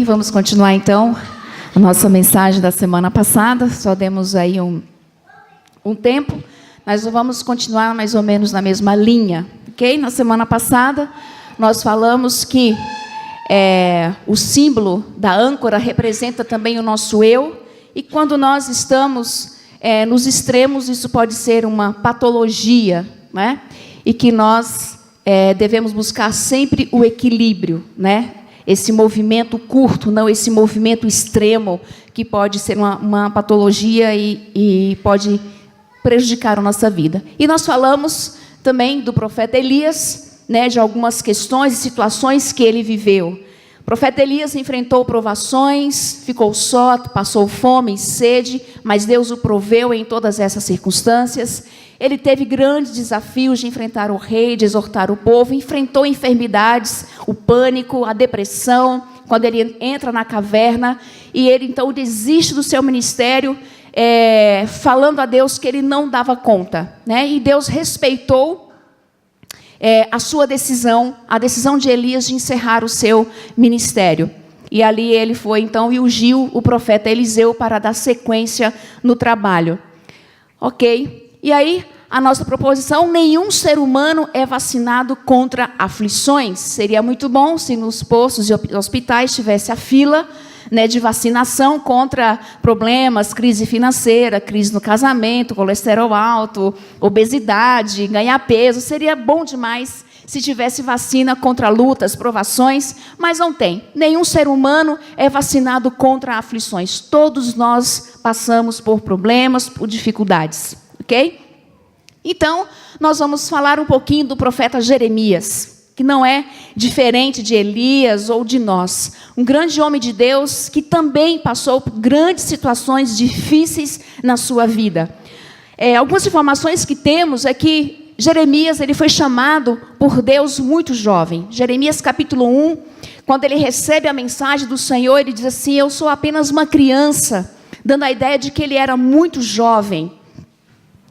Vamos continuar então a nossa mensagem da semana passada. Só demos aí um tempo, mas vamos continuar mais ou menos na mesma linha, ok? Na semana passada nós falamos que o símbolo da âncora representa também o nosso eu, e quando nós estamos nos extremos, isso pode ser uma patologia, né? E que nós devemos buscar sempre o equilíbrio, né? Esse movimento curto, não esse movimento extremo, que pode ser uma patologia e pode prejudicar a nossa vida. E nós falamos também do profeta Elias, né, de algumas questões e situações que ele viveu. O profeta Elias enfrentou provações, ficou só, passou fome e sede, mas Deus o proveu em todas essas circunstâncias. Ele teve grandes desafios de enfrentar o rei, de exortar o povo, enfrentou enfermidades, o pânico, a depressão, quando ele entra na caverna, e ele então desiste do seu ministério, falando a Deus que ele não dava conta, né? E Deus respeitou a sua decisão, a decisão de Elias de encerrar o seu ministério. E ali ele foi então e ungiu o profeta Eliseu para dar sequência no trabalho. Ok? E aí, a nossa proposição: nenhum ser humano é vacinado contra aflições. Seria muito bom se nos postos e hospitais tivesse a fila, né, de vacinação contra problemas, crise financeira, crise no casamento, colesterol alto, obesidade, ganhar peso. Seria bom demais se tivesse vacina contra lutas, provações, mas não tem. Nenhum ser humano é vacinado contra aflições. Todos nós passamos por problemas, por dificuldades. Ok? Então, nós vamos falar um pouquinho do profeta Jeremias, que não é diferente de Elias ou de nós. Um grande homem de Deus que também passou por grandes situações difíceis na sua vida. Algumas informações que temos é que Jeremias ele foi chamado por Deus muito jovem. Jeremias capítulo 1, quando ele recebe a mensagem do Senhor, ele diz assim: eu sou apenas uma criança, dando a ideia de que ele era muito jovem.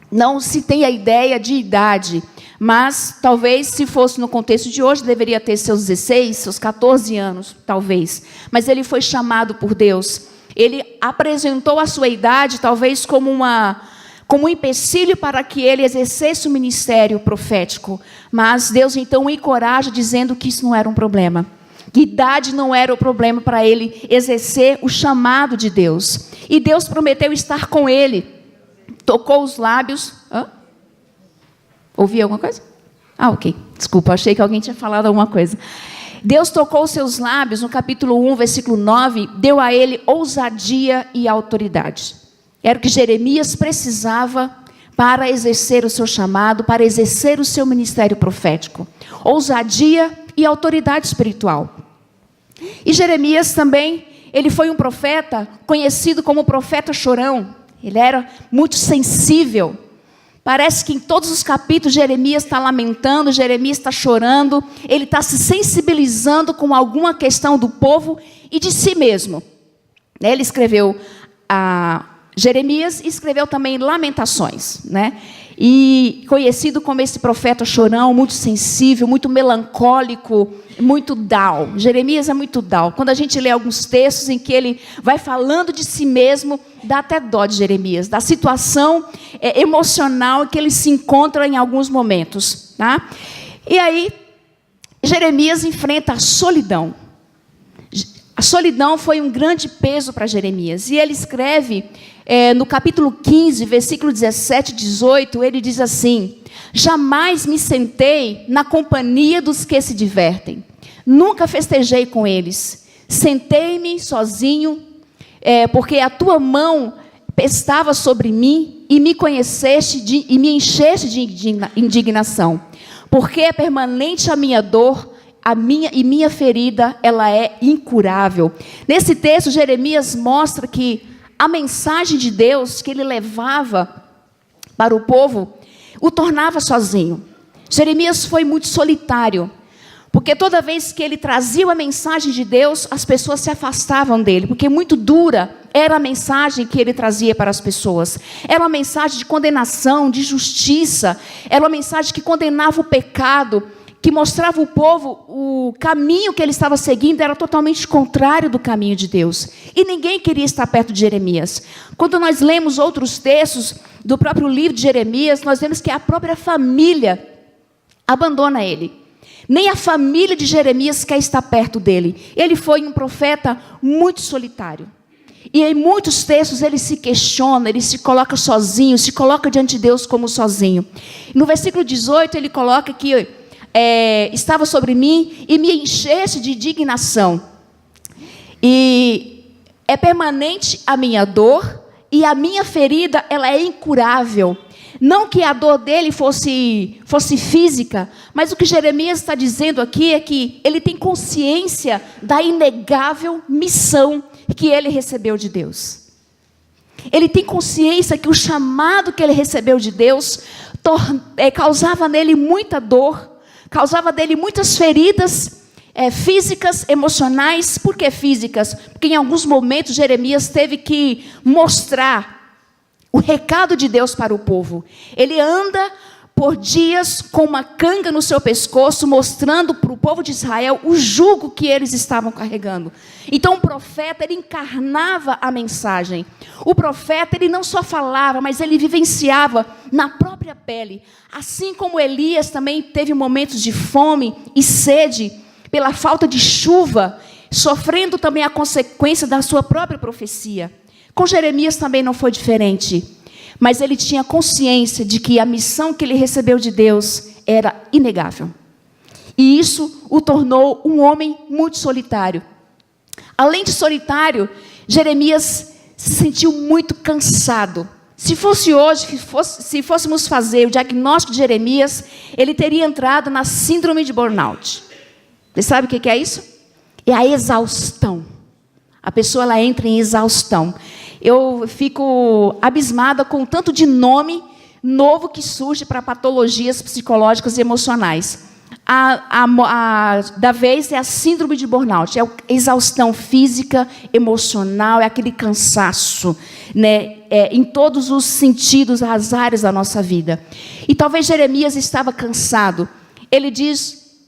Não se tem a ideia de idade, mas talvez, se fosse no contexto de hoje, deveria ter seus 16, seus 14 anos, talvez. Mas ele foi chamado por Deus. Ele apresentou a sua idade, talvez, como um empecilho para que ele exercesse o ministério profético. Mas Deus, então, o encoraja, dizendo que isso não era um problema. Que idade não era o problema para ele exercer o chamado de Deus. E Deus prometeu estar com ele. Tocou os lábios. Ouvi alguma coisa? Ok. Desculpa, achei que alguém tinha falado alguma coisa. Deus tocou os seus lábios, no capítulo 1, versículo 9, deu a ele ousadia e autoridade. Era o que Jeremias precisava para exercer o seu chamado, para exercer o seu ministério profético. Ousadia e autoridade espiritual. E Jeremias também, ele foi um profeta conhecido como profeta chorão. Ele era muito sensível. Parece que em todos os capítulos Jeremias está lamentando, Jeremias está chorando, ele está se sensibilizando com alguma questão do povo e de si mesmo. Ele escreveu Jeremias e escreveu também Lamentações, né? E conhecido como esse profeta chorão, muito sensível, muito melancólico, muito down. Jeremias é muito down. Quando a gente lê alguns textos em que ele vai falando de si mesmo, dá até dó de Jeremias, da situação emocional que ele se encontra em alguns momentos, tá? E aí, Jeremias enfrenta a solidão. A solidão foi um grande peso para Jeremias. E ele escreve, no capítulo 15, versículo 17 e 18, ele diz assim: jamais me sentei na companhia dos que se divertem. Nunca festejei com eles. Sentei-me sozinho, porque a tua mão estava sobre mim e me conheceste e me encheste de indignação. Porque é permanente a minha dor, minha ferida, ela é incurável. Nesse texto, Jeremias mostra que a mensagem de Deus que ele levava para o povo o tornava sozinho. Jeremias foi muito solitário, porque toda vez que ele trazia a mensagem de Deus, as pessoas se afastavam dele, porque muito dura era a mensagem que ele trazia para as pessoas. Era uma mensagem de condenação, de justiça, era uma mensagem que condenava o pecado, que mostrava ao povo o caminho que ele estava seguindo era totalmente contrário do caminho de Deus. E ninguém queria estar perto de Jeremias. Quando nós lemos outros textos do próprio livro de Jeremias, nós vemos que a própria família abandona ele. Nem a família de Jeremias quer estar perto dele. Ele foi um profeta muito solitário. E em muitos textos ele se questiona, ele se coloca sozinho, se coloca diante de Deus como sozinho. No versículo 18 ele coloca que estava sobre mim e me enchesse de indignação. E é permanente a minha dor e a minha ferida ela é incurável. Não que a dor dele fosse física, mas o que Jeremias está dizendo aqui é que ele tem consciência da inegável missão que ele recebeu de Deus. Ele tem consciência que o chamado que ele recebeu de Deus causava nele muita dor, causava nele muitas feridas físicas, emocionais. Por que físicas? Porque em alguns momentos Jeremias teve que mostrar o recado de Deus para o povo. Ele anda por dias com uma canga no seu pescoço, mostrando para o povo de Israel o jugo que eles estavam carregando. Então o profeta, ele encarnava a mensagem. O profeta, ele não só falava, mas ele vivenciava na própria pele. Assim como Elias também teve momentos de fome e sede, pela falta de chuva, sofrendo também a consequência da sua própria profecia. Com Jeremias também não foi diferente, mas ele tinha consciência de que a missão que ele recebeu de Deus era inegável. E isso o tornou um homem muito solitário. Além de solitário, Jeremias se sentiu muito cansado. Se fosse hoje, se fôssemos fazer o diagnóstico de Jeremias, ele teria entrado na síndrome de burnout. Você sabe o que é isso? É a exaustão. A pessoa ela entra em exaustão. Eu fico abismada com o tanto de nome novo que surge para patologias psicológicas e emocionais. Da vez é a síndrome de burnout, é a exaustão física, emocional, é aquele cansaço, né? Em todos os sentidos, as áreas da nossa vida. E talvez Jeremias estava cansado. Ele diz,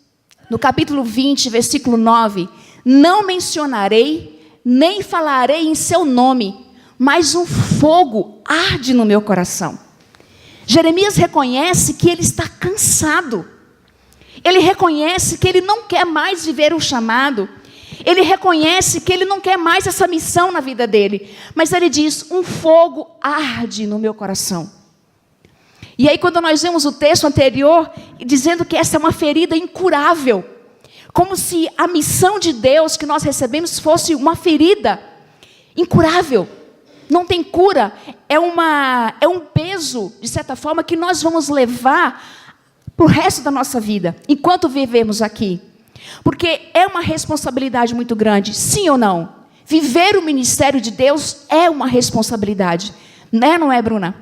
no capítulo 20, versículo 9, não mencionarei, nem falarei em seu nome, mas um fogo arde no meu coração. Jeremias reconhece que ele está cansado. Ele reconhece que ele não quer mais viver o chamado. Ele reconhece que ele não quer mais essa missão na vida dele. Mas ele diz, um fogo arde no meu coração. E aí quando nós vemos o texto anterior, dizendo que essa é uma ferida incurável. Como se a missão de Deus que nós recebemos fosse uma ferida incurável. Não tem cura, é um peso, de certa forma, que nós vamos levar para o resto da nossa vida, enquanto vivemos aqui. Porque é uma responsabilidade muito grande, sim ou não? Viver o ministério de Deus é uma responsabilidade, né, não é, Bruna?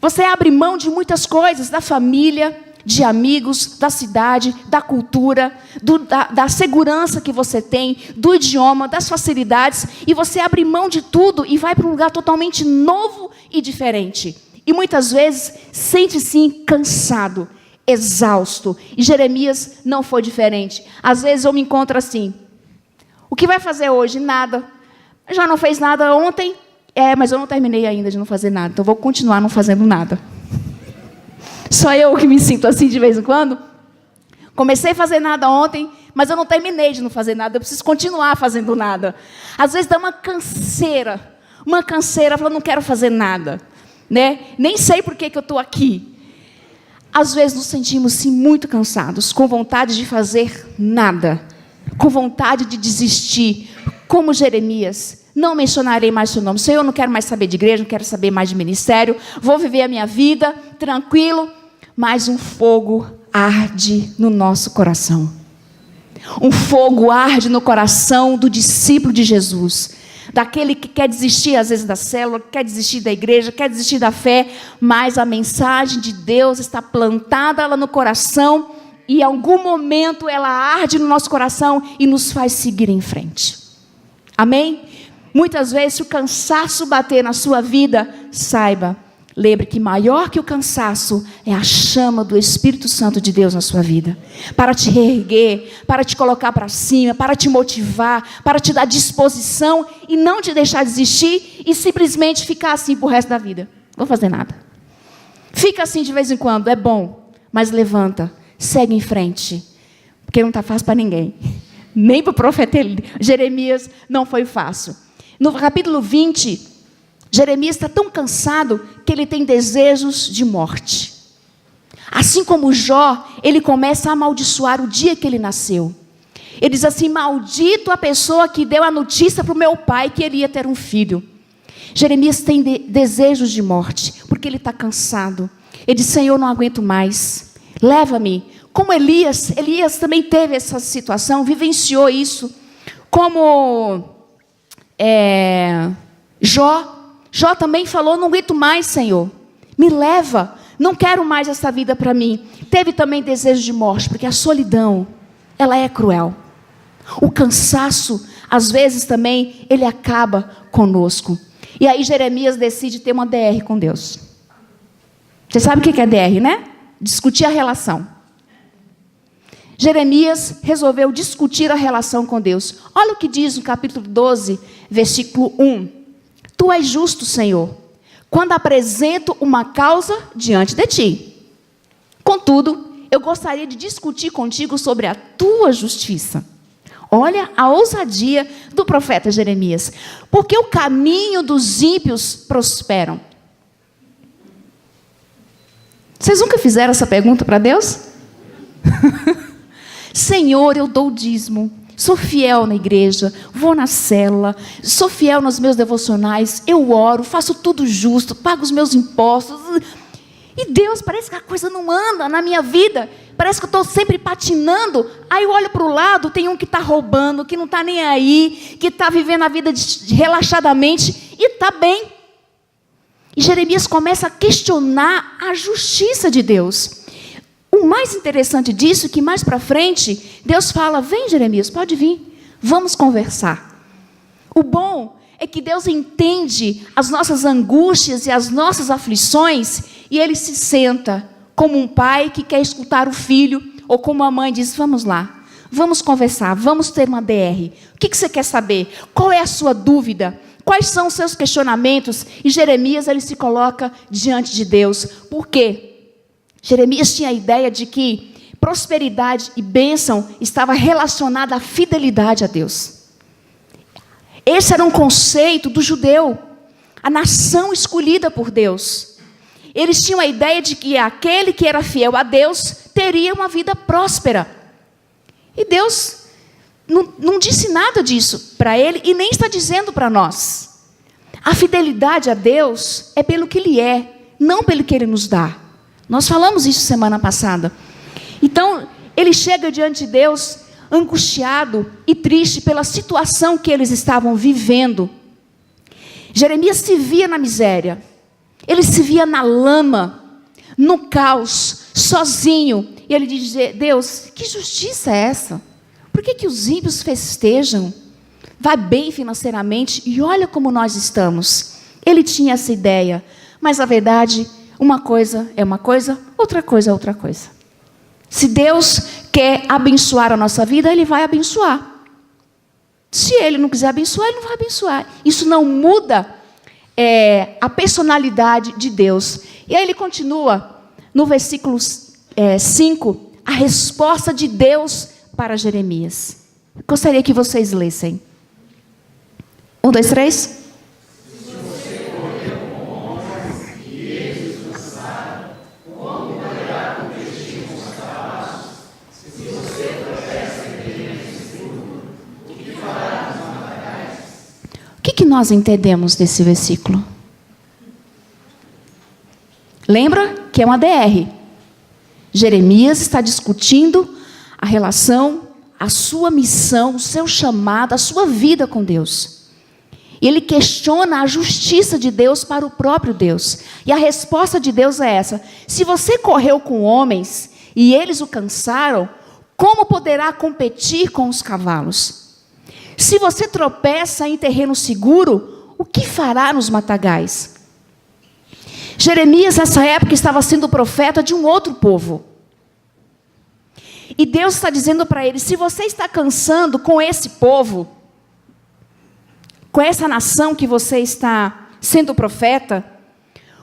Você abre mão de muitas coisas, da família, de amigos, da cidade, da cultura, da segurança que você tem, do idioma, das facilidades, e você abre mão de tudo e vai para um lugar totalmente novo e diferente. E muitas vezes sente-se cansado, exausto. E Jeremias não foi diferente. Às vezes eu me encontro assim, o que vai fazer hoje? Nada. Já não fez nada ontem? Mas eu não terminei ainda de não fazer nada, então vou continuar não fazendo nada. Só eu que me sinto assim de vez em quando. Comecei a fazer nada ontem, mas eu não terminei de não fazer nada. Eu preciso continuar fazendo nada. Às vezes dá uma canseira, falando, não quero fazer nada, né? Nem sei por que eu estou aqui. Às vezes nos sentimos sim muito cansados, com vontade de fazer nada, com vontade de desistir, como Jeremias. Não mencionarei mais seu nome. Senhor, eu não quero mais saber de igreja, não quero saber mais de ministério. Vou viver a minha vida tranquilo. Mas um fogo arde no nosso coração. Um fogo arde no coração do discípulo de Jesus. Daquele que quer desistir, às vezes, da célula, quer desistir da igreja, quer desistir da fé. Mas a mensagem de Deus está plantada lá no coração. E em algum momento ela arde no nosso coração e nos faz seguir em frente. Amém? Muitas vezes, se o cansaço bater na sua vida, saiba lembre que maior que o cansaço é a chama do Espírito Santo de Deus na sua vida. Para te reerguer, para te colocar para cima, para te motivar, para te dar disposição e não te deixar desistir e simplesmente ficar assim pro resto da vida. Não vou fazer nada. Fica assim de vez em quando, é bom, mas levanta, segue em frente. Porque não está fácil para ninguém. Nem para o profeta Jeremias não foi fácil. No capítulo 20, Jeremias está tão cansado que ele tem desejos de morte. Assim como Jó, ele começa a amaldiçoar o dia que ele nasceu. Ele diz assim: maldito a pessoa que deu a notícia para o meu pai que ele ia ter um filho. Jeremias tem desejos de morte, porque ele está cansado. Ele diz: Senhor, não aguento mais, leva-me. Como Elias também teve essa situação, vivenciou isso. Como Jó também falou: não aguento mais, Senhor, me leva, não quero mais essa vida para mim. Teve também desejo de morte, porque a solidão, ela é cruel. O cansaço, às vezes também, ele acaba conosco. E aí Jeremias decide ter uma DR com Deus. Você sabe o que é DR, né? Discutir a relação. Jeremias resolveu discutir a relação com Deus. Olha o que diz no capítulo 12, versículo 1. Tu és justo, Senhor, quando apresento uma causa diante de ti. Contudo, eu gostaria de discutir contigo sobre a tua justiça. Olha a ousadia do profeta Jeremias. Porque o caminho dos ímpios prosperam. Vocês nunca fizeram essa pergunta para Deus? Senhor, eu dou o dízimo, sou fiel na igreja, vou na célula, sou fiel nos meus devocionais, eu oro, faço tudo justo, pago os meus impostos. E Deus, parece que a coisa não anda na minha vida, parece que eu estou sempre patinando. Aí eu olho para o lado, tem um que está roubando, que não está nem aí, que está vivendo a vida relaxadamente e está bem. E Jeremias começa a questionar a justiça de Deus. O mais interessante disso é que mais para frente, Deus fala: vem, Jeremias, pode vir, vamos conversar. O bom é que Deus entende as nossas angústias e as nossas aflições, e Ele se senta como um pai que quer escutar o filho, ou como a mãe diz: vamos lá, vamos conversar, vamos ter uma DR. O que você quer saber? Qual é a sua dúvida? Quais são os seus questionamentos? E Jeremias, ele se coloca diante de Deus. Por quê? Jeremias tinha a ideia de que prosperidade e bênção estava relacionada à fidelidade a Deus. Esse era um conceito do judeu, a nação escolhida por Deus. Eles tinham a ideia de que aquele que era fiel a Deus teria uma vida próspera. E Deus não disse nada disso para ele e nem está dizendo para nós. A fidelidade a Deus é pelo que Ele é, não pelo que Ele nos dá. Nós falamos isso semana passada. Então, ele chega diante de Deus angustiado e triste pela situação que eles estavam vivendo. Jeremias se via na miséria. Ele se via na lama, no caos, sozinho. E ele diz: Deus, que justiça é essa? Por que os ímpios festejam? Vai bem financeiramente e olha como nós estamos. Ele tinha essa ideia, mas a verdade, uma coisa é uma coisa, outra coisa é outra coisa. Se Deus quer abençoar a nossa vida, Ele vai abençoar. Se Ele não quiser abençoar, Ele não vai abençoar. Isso não muda a personalidade de Deus. E aí ele continua, no versículo 5, a resposta de Deus para Jeremias. Gostaria que vocês lessem. 1, 2, 3. O que nós entendemos desse versículo? Lembra que é uma DR. Jeremias está discutindo a relação, a sua missão, o seu chamado, a sua vida com Deus. E ele questiona a justiça de Deus para o próprio Deus. E a resposta de Deus é essa: se você correu com homens e eles o cansaram, como poderá competir com os cavalos? Se você tropeça em terreno seguro, o que fará nos matagais? Jeremias, nessa época, estava sendo profeta de um outro povo. E Deus está dizendo para ele: se você está cansando com esse povo, com essa nação que você está sendo profeta,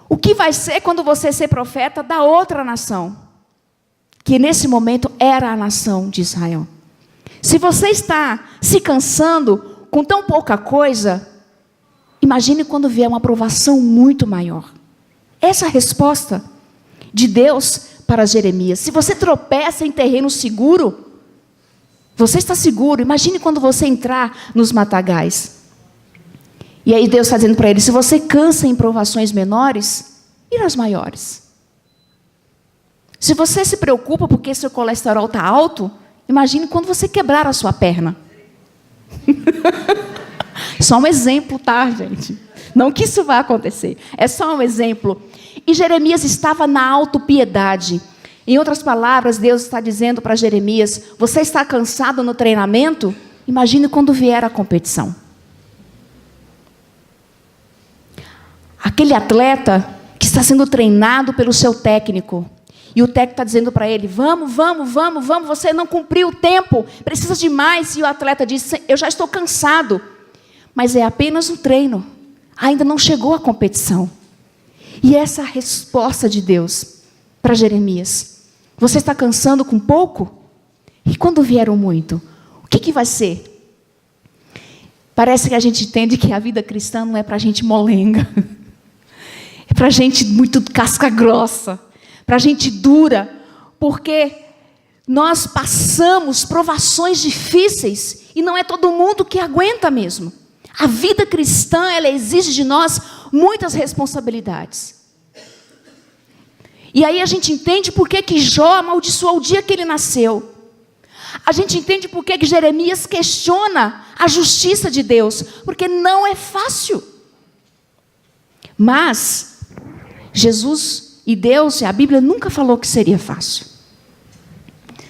o que vai ser quando você ser profeta da outra nação? Que nesse momento era a nação de Israel. Se você está se cansando com tão pouca coisa, imagine quando vier uma provação muito maior. Essa é a resposta de Deus para Jeremias. Se você tropeça em terreno seguro, você está seguro. Imagine quando você entrar nos matagais. E aí Deus está dizendo para ele: se você cansa em provações menores, e nas maiores? Se você se preocupa porque seu colesterol está alto, imagine quando você quebrar a sua perna. Só um exemplo, tá, gente? Não que isso vá acontecer. É só um exemplo. E Jeremias estava na autopiedade. Em outras palavras, Deus está dizendo para Jeremias: você está cansado no treinamento? Imagine quando vier a competição. Aquele atleta que está sendo treinado pelo seu técnico. E o técnico está dizendo para ele: vamos, você não cumpriu o tempo, precisa de mais. E o atleta diz: eu já estou cansado. Mas é apenas um treino, ainda não chegou a competição. E essa é a resposta de Deus para Jeremias: você está cansando com pouco? E quando vieram muito, o que vai ser? Parece que a gente entende que a vida cristã não é para a gente molenga. É para a gente muito casca grossa, para a gente dura, porque nós passamos provações difíceis e não é todo mundo que aguenta mesmo. A vida cristã, ela exige de nós muitas responsabilidades. E aí a gente entende por que Jó amaldiçoou o dia que ele nasceu. A gente entende por que Jeremias questiona a justiça de Deus, porque não é fácil. Mas Jesus e Deus e a Bíblia nunca falou que seria fácil.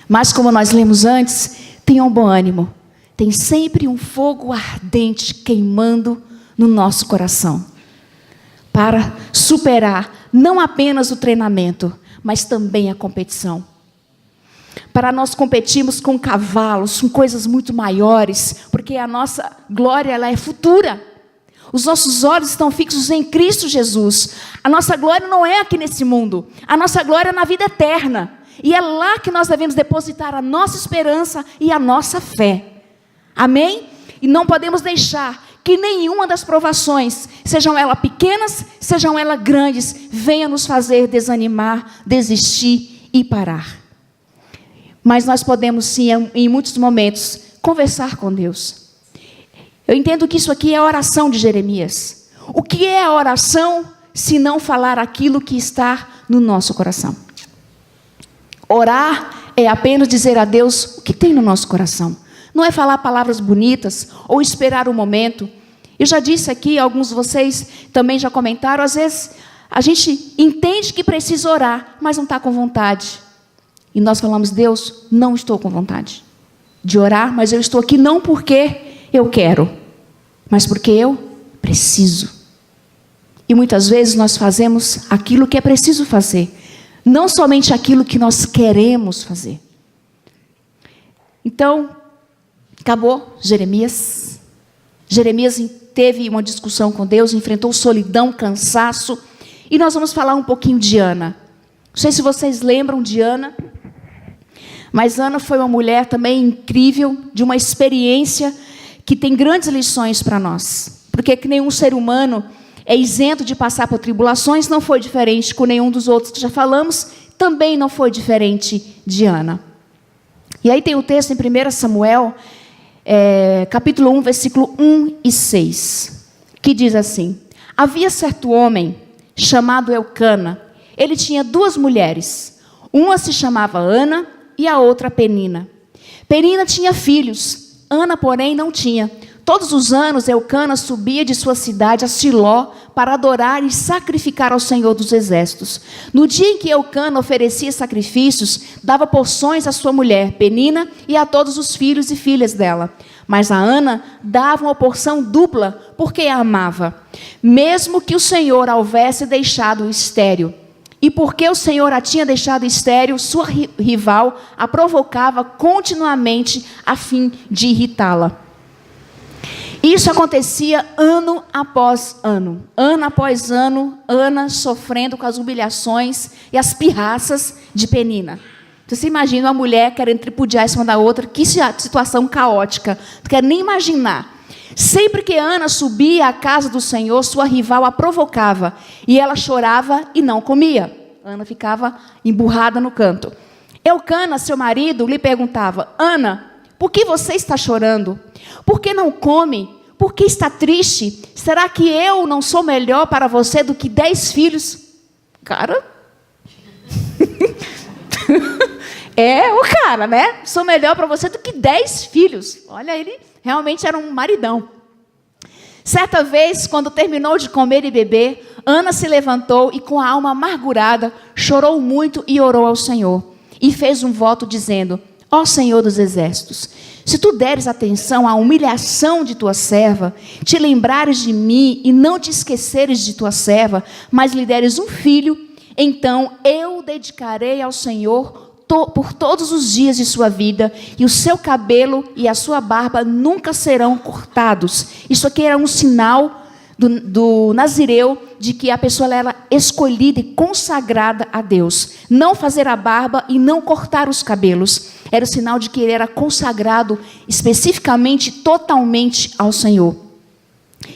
Mas como nós lemos antes, tenham bom ânimo. Tem sempre um fogo ardente queimando no nosso coração, para superar não apenas o treinamento, mas também a competição. Para nós competirmos com cavalos, com coisas muito maiores, porque a nossa glória, ela é futura. Os nossos olhos estão fixos em Cristo Jesus. A nossa glória não é aqui nesse mundo. A nossa glória é na vida eterna. E é lá que nós devemos depositar a nossa esperança e a nossa fé. Amém? E não podemos deixar que nenhuma das provações, sejam elas pequenas, sejam elas grandes, venha nos fazer desanimar, desistir e parar. Mas nós podemos sim, em muitos momentos, conversar com Deus. Eu entendo que isso aqui é a oração de Jeremias. O que é a oração, se não falar aquilo que está no nosso coração? Orar é apenas dizer a Deus o que tem no nosso coração. Não é falar palavras bonitas ou esperar um momento. Eu já disse aqui, alguns de vocês também já comentaram, às vezes a gente entende que precisa orar, mas não está com vontade. E nós falamos: Deus, não estou com vontade de orar, mas eu estou aqui não porque eu quero, mas porque eu preciso. E muitas vezes nós fazemos aquilo que é preciso fazer, não somente aquilo que nós queremos fazer. Então, acabou Jeremias. Jeremias teve uma discussão com Deus, enfrentou solidão, cansaço. E nós vamos falar um pouquinho de Ana. Não sei se vocês lembram de Ana, mas Ana foi uma mulher também incrível, de uma experiência que tem grandes lições para nós. Porque que nenhum ser humano é isento de passar por tribulações, não foi diferente com nenhum dos outros que já falamos, também não foi diferente de Ana. E aí tem o texto em 1 Samuel, capítulo 1, versículo 1 e 6, que diz assim: havia certo homem chamado Elcana. Ele tinha 2 mulheres. Uma se chamava Ana e a outra Penina. Penina tinha filhos, Ana, porém, não tinha. Todos os anos, Elcana subia de sua cidade a Siló para adorar e sacrificar ao Senhor dos Exércitos. No dia em que Elcana oferecia sacrifícios, dava porções à sua mulher, Penina, e a todos os filhos e filhas dela. Mas a Ana dava uma porção dupla, porque a amava, mesmo que o Senhor a houvesse deixado estéril. E porque o Senhor a tinha deixado estéril, sua rival a provocava continuamente a fim de irritá-la. Isso acontecia ano após ano. Ano após ano, Ana sofrendo com as humilhações e as pirraças de Penina. Você imagina uma mulher querendo tripudiar em cima da outra, que situação caótica. Não quero nem imaginar. Sempre que Ana subia à casa do Senhor, sua rival a provocava, e ela chorava e não comia. Ana ficava emburrada no canto. Eucana, seu marido, lhe perguntava: Ana, por que você está chorando? Por que não come? Por que está triste? Será que eu não sou melhor para você do que 10 filhos? Cara... É o cara, né? Sou melhor para você do que 10 filhos. Olha, ele realmente era um maridão. Certa vez, quando terminou de comer e beber, Ana se levantou e, com a alma amargurada, chorou muito e orou ao Senhor. E fez um voto dizendo: ó Senhor dos exércitos, se tu deres atenção à humilhação de tua serva, te lembrares de mim e não te esqueceres de tua serva, mas lhe deres um filho, então eu o dedicarei ao Senhor por todos os dias de sua vida, e o seu cabelo e a sua barba nunca serão cortados. Isso aqui era um sinal do nazireu, de que a pessoa era escolhida e consagrada a Deus. Não fazer a barba e não cortar os cabelos era o sinal de que ele era consagrado especificamente, totalmente ao Senhor.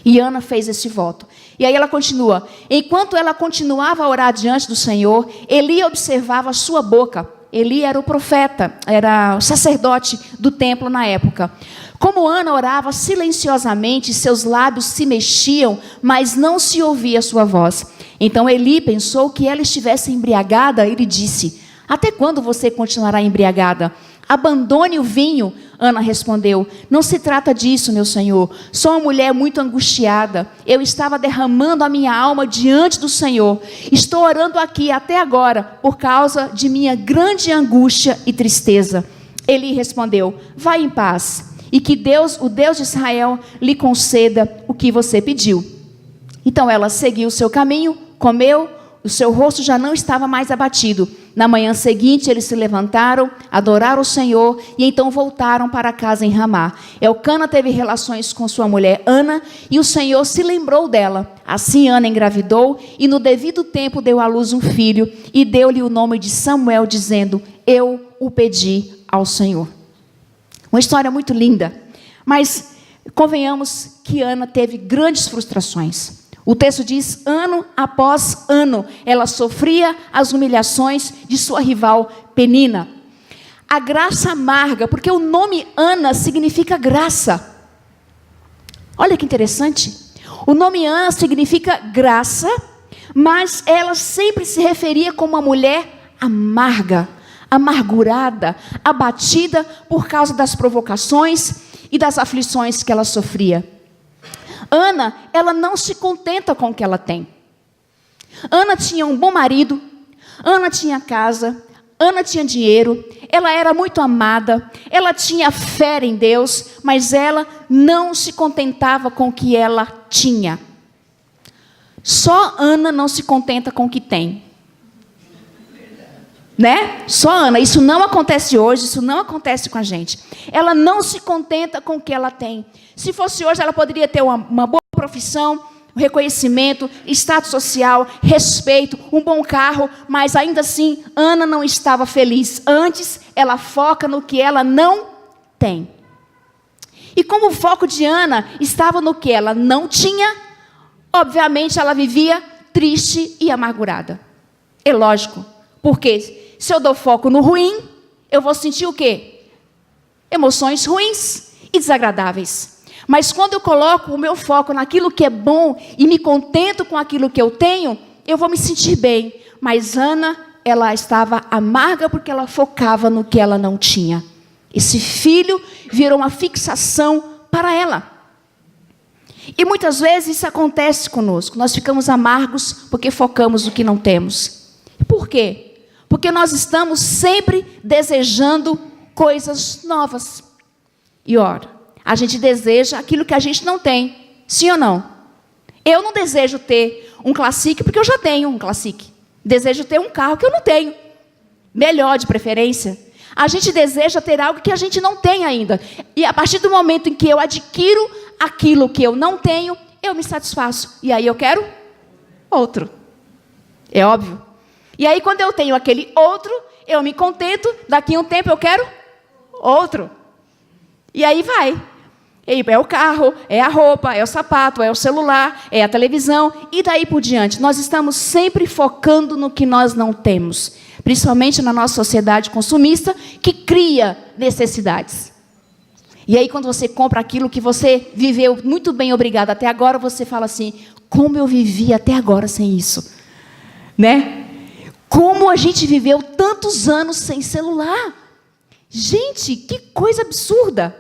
E Ana fez esse voto. E aí ela continua: enquanto ela continuava a orar diante do Senhor, Eli observava a sua boca. Eli era o profeta, era o sacerdote do templo na época. Como Ana orava silenciosamente, seus lábios se mexiam, mas não se ouvia a sua voz. Então Eli pensou que ela estivesse embriagada e lhe disse: até quando você continuará embriagada? Abandone o vinho. Ana respondeu: não se trata disso, meu senhor. Sou uma mulher muito angustiada. Eu estava derramando a minha alma diante do Senhor. Estou orando aqui até agora por causa de minha grande angústia e tristeza. Eli respondeu: vá em paz, e que Deus, o Deus de Israel, lhe conceda o que você pediu. Então ela seguiu o seu caminho, comeu. O seu rosto já não estava mais abatido. Na manhã seguinte, eles se levantaram, adoraram o Senhor e então voltaram para casa em Ramá. Elcana teve relações com sua mulher Ana e o Senhor se lembrou dela. Assim Ana engravidou e no devido tempo deu à luz um filho e deu-lhe o nome de Samuel, dizendo: eu o pedi ao Senhor. Uma história muito linda, mas convenhamos que Ana teve grandes frustrações. O texto diz: ano após ano, ela sofria as humilhações de sua rival Penina. A graça amarga, porque o nome Ana significa graça. Olha que interessante. O nome Ana significa graça, mas ela sempre se referia como uma mulher amarga, amargurada, abatida por causa das provocações e das aflições que ela sofria. Ana, ela não se contenta com o que ela tem. Ana tinha um bom marido, Ana tinha casa, Ana tinha dinheiro, ela era muito amada, ela tinha fé em Deus, mas ela não se contentava com o que ela tinha. Só Ana não se contenta com o que tem. Né? Só Ana, isso não acontece hoje, isso não acontece com a gente. Ela não se contenta com o que ela tem. Se fosse hoje, ela poderia ter uma boa profissão, reconhecimento, status social, respeito, um bom carro, mas ainda assim, Ana não estava feliz. Antes, ela foca no que ela não tem. E como o foco de Ana estava no que ela não tinha, obviamente ela vivia triste e amargurada. É lógico, porque se eu dou foco no ruim, eu vou sentir o quê? Emoções ruins e desagradáveis. Mas quando eu coloco o meu foco naquilo que é bom e me contento com aquilo que eu tenho, eu vou me sentir bem. Mas Ana, ela estava amarga porque ela focava no que ela não tinha. Esse filho virou uma fixação para ela. E muitas vezes isso acontece conosco. Nós ficamos amargos porque focamos no que não temos. Por quê? Porque nós estamos sempre desejando coisas novas. E ora, a gente deseja aquilo que a gente não tem. Sim ou não? Eu não desejo ter um Classic porque eu já tenho um Classic. Desejo ter um carro que eu não tenho. Melhor, de preferência. A gente deseja ter algo que a gente não tem ainda. E a partir do momento em que eu adquiro aquilo que eu não tenho, eu me satisfaço. E aí eu quero outro. É óbvio. E aí quando eu tenho aquele outro, eu me contento. Daqui a um tempo eu quero outro. E aí vai. É o carro, é a roupa, é o sapato, é o celular, é a televisão. E daí por diante. Nós estamos sempre focando no que nós não temos. Principalmente na nossa sociedade consumista, que cria necessidades. E aí, quando você compra aquilo que você viveu muito bem, obrigado, até agora, você fala assim, como eu vivi até agora sem isso? Né? Como a gente viveu tantos anos sem celular? Gente, que coisa absurda!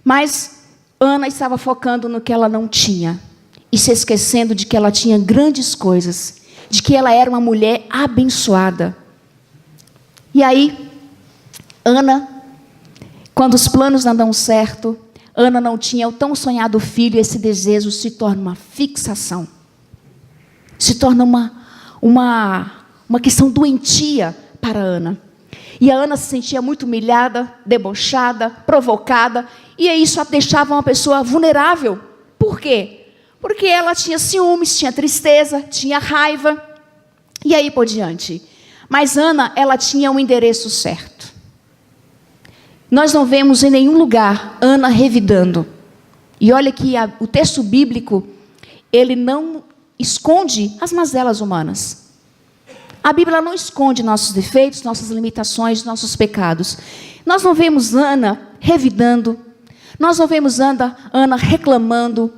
Mas Ana estava focando no que ela não tinha. E se esquecendo de que ela tinha grandes coisas. De que ela era uma mulher abençoada. E aí, Ana, quando os planos não dão certo, Ana não tinha o tão sonhado filho, esse desejo se torna uma fixação. Se torna uma questão doentia para Ana. E a Ana se sentia muito humilhada, debochada, provocada, e isso a deixava uma pessoa vulnerável. Por quê? Porque ela tinha ciúmes, tinha tristeza, tinha raiva, e aí por diante. Mas Ana, ela tinha um endereço certo. Nós não vemos em nenhum lugar Ana revidando. E olha que o texto bíblico, ele não esconde as mazelas humanas. A Bíblia não esconde nossos defeitos, nossas limitações, nossos pecados. Nós não vemos Ana revidando. Nós não vemos Ana reclamando.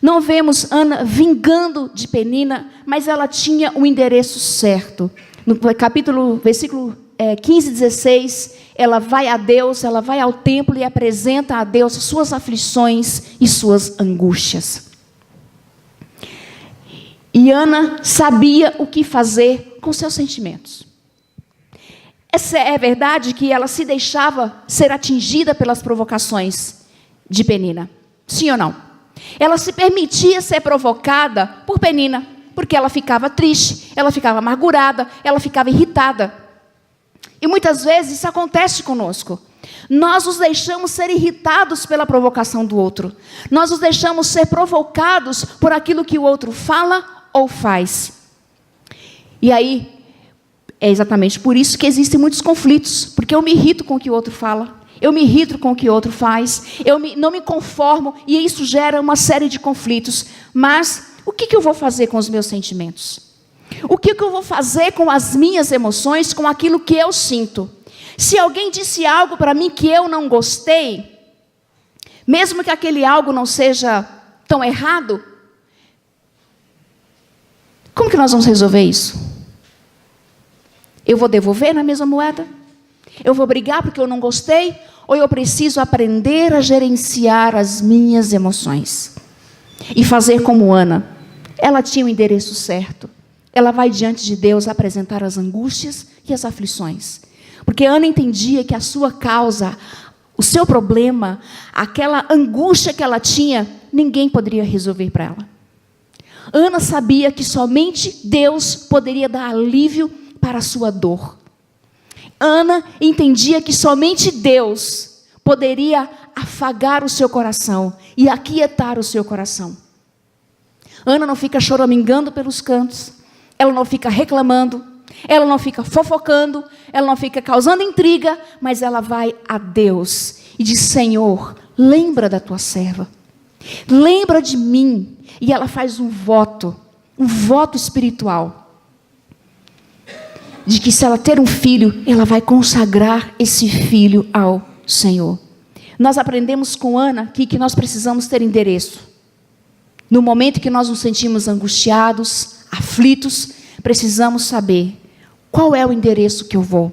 Não vemos Ana vingando de Penina, mas ela tinha o endereço certo. No versículo 15, 16, ela vai a Deus, ela vai ao templo e apresenta a Deus suas aflições e suas angústias. E Ana sabia o que fazer com seus sentimentos. É verdade que ela se deixava ser atingida pelas provocações de Penina. Sim ou não? Ela se permitia ser provocada por Penina. Porque ela ficava triste, ela ficava amargurada, ela ficava irritada. E muitas vezes isso acontece conosco. Nós nos deixamos ser irritados pela provocação do outro. Nós nos deixamos ser provocados por aquilo que o outro fala ou faz. E aí, é exatamente por isso que existem muitos conflitos. Porque eu me irrito com o que o outro fala. Eu me irrito com o que o outro faz. Não me conformo e isso gera uma série de conflitos. Mas o que eu vou fazer com os meus sentimentos? O que eu vou fazer com as minhas emoções, com aquilo que eu sinto? Se alguém disse algo para mim que eu não gostei, mesmo que aquele algo não seja tão errado, como que nós vamos resolver isso? Eu vou devolver na mesma moeda? Eu vou brigar porque eu não gostei? Ou eu preciso aprender a gerenciar as minhas emoções? E fazer como Ana. Ela tinha o endereço certo. Ela vai diante de Deus apresentar as angústias e as aflições. Porque Ana entendia que a sua causa, o seu problema, aquela angústia que ela tinha, ninguém poderia resolver para ela. Ana sabia que somente Deus poderia dar alívio para a sua dor. Ana entendia que somente Deus poderia afagar o seu coração e aquietar o seu coração. Ana não fica choramingando pelos cantos, ela não fica reclamando, ela não fica fofocando, ela não fica causando intriga, mas ela vai a Deus e diz: Senhor, lembra da tua serva, lembra de mim. E ela faz um voto espiritual, de que se ela ter um filho, ela vai consagrar esse filho ao Senhor. Nós aprendemos com Ana que nós precisamos ter endereço. No momento que nós nos sentimos angustiados, aflitos, precisamos saber qual é o endereço que eu vou.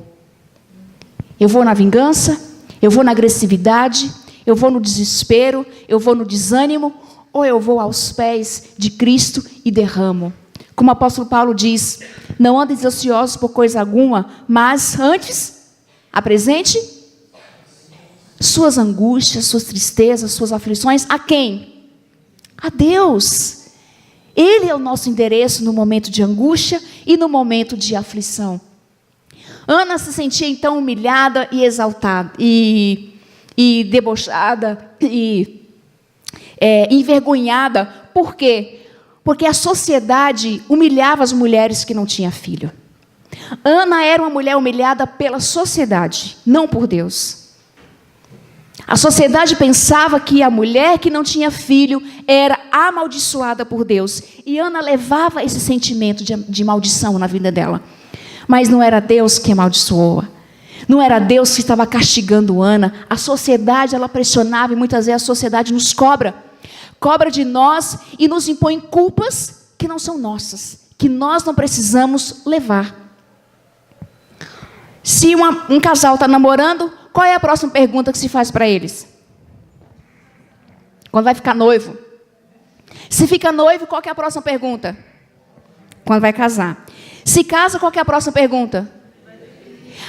Eu vou na vingança? Eu vou na agressividade? Eu vou no desespero? Eu vou no desânimo? Ou eu vou aos pés de Cristo e derramo? Como o apóstolo Paulo diz: não andes ansiosos por coisa alguma, mas antes apresente suas angústias, suas tristezas, suas aflições a quem? a Deus. Ele é o nosso endereço no momento de angústia e no momento de aflição. Ana se sentia então humilhada e exaltada, e debochada, e envergonhada. Por quê? Porque a sociedade humilhava as mulheres que não tinham filho. Ana era uma mulher humilhada pela sociedade, não por Deus. A sociedade pensava que a mulher que não tinha filho era amaldiçoada por Deus. E Ana levava esse sentimento de maldição na vida dela. Mas não era Deus que amaldiçoou. Não era Deus que estava castigando Ana. A sociedade, ela pressionava, e muitas vezes a sociedade nos cobra. Cobra de nós e nos impõe culpas que não são nossas, que nós não precisamos levar. Se um casal está namorando, qual é a próxima pergunta que se faz para eles? Quando vai ficar noivo? Se fica noivo, qual que é a próxima pergunta? Quando vai casar? Se casa, qual que é a próxima pergunta?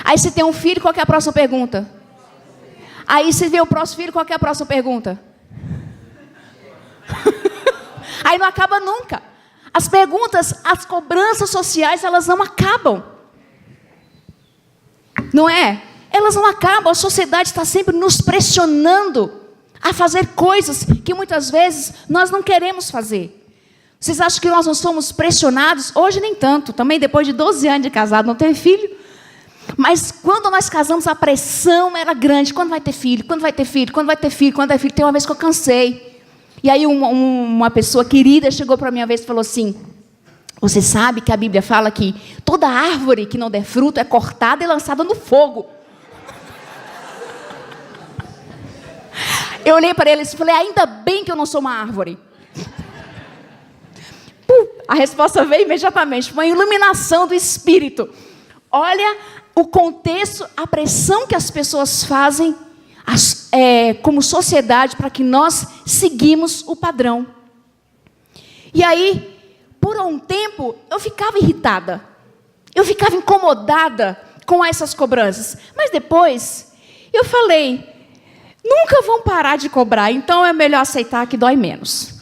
Aí se tem um filho, qual que é a próxima pergunta? Aí se vê o próximo filho, qual que é a próxima pergunta? Aí não acaba nunca. As perguntas, as cobranças sociais, elas não acabam. Não é? Elas não acabam. A sociedade está sempre nos pressionando a fazer coisas que muitas vezes nós não queremos fazer. Vocês acham que nós não somos pressionados? Hoje nem tanto. Também depois de 12 anos de casado, não teve filho. Mas quando nós casamos, a pressão era grande. Quando vai ter filho? Quando vai ter filho? Quando vai ter filho? Quando vai ter filho? Tem uma vez que eu cansei. E aí uma pessoa querida chegou para mim uma vez e falou assim: você sabe que a Bíblia fala que toda árvore que não der fruto é cortada e lançada no fogo. Eu olhei para ele e falei: ainda bem que eu não sou uma árvore. A resposta veio imediatamente, foi uma iluminação do Espírito. Olha o contexto, a pressão que as pessoas fazem como sociedade para que nós seguimos o padrão. E aí, por um tempo, eu ficava irritada. Eu ficava incomodada com essas cobranças. Mas depois, eu falei: nunca vão parar de cobrar, então é melhor aceitar que dói menos.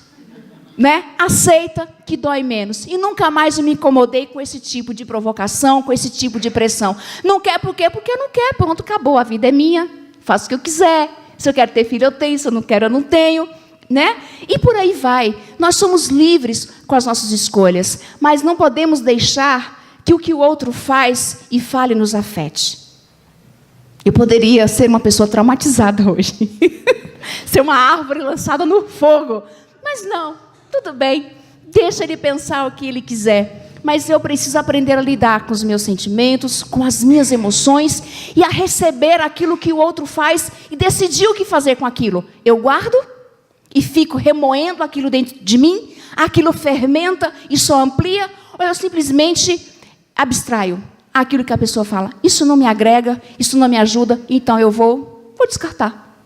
Né? Aceita que dói menos. E nunca mais eu me incomodei com esse tipo de provocação, com esse tipo de pressão. Não quer por quê? Porque não quer, pronto, acabou. A vida é minha, faço o que eu quiser. Se eu quero ter filho, eu tenho. Se eu não quero, eu não tenho. Né? E por aí vai. Nós somos livres com as nossas escolhas, mas não podemos deixar que o outro faz e fale nos afete. Eu poderia ser uma pessoa traumatizada hoje. Ser uma árvore lançada no fogo. Mas não. Tudo bem, deixa ele pensar o que ele quiser. Mas eu preciso aprender a lidar com os meus sentimentos, com as minhas emoções e a receber aquilo que o outro faz e decidir o que fazer com aquilo. Eu guardo e fico remoendo aquilo dentro de mim, aquilo fermenta e só amplia, ou eu simplesmente abstraio aquilo que a pessoa fala. Isso não me agrega, isso não me ajuda, então eu vou descartar.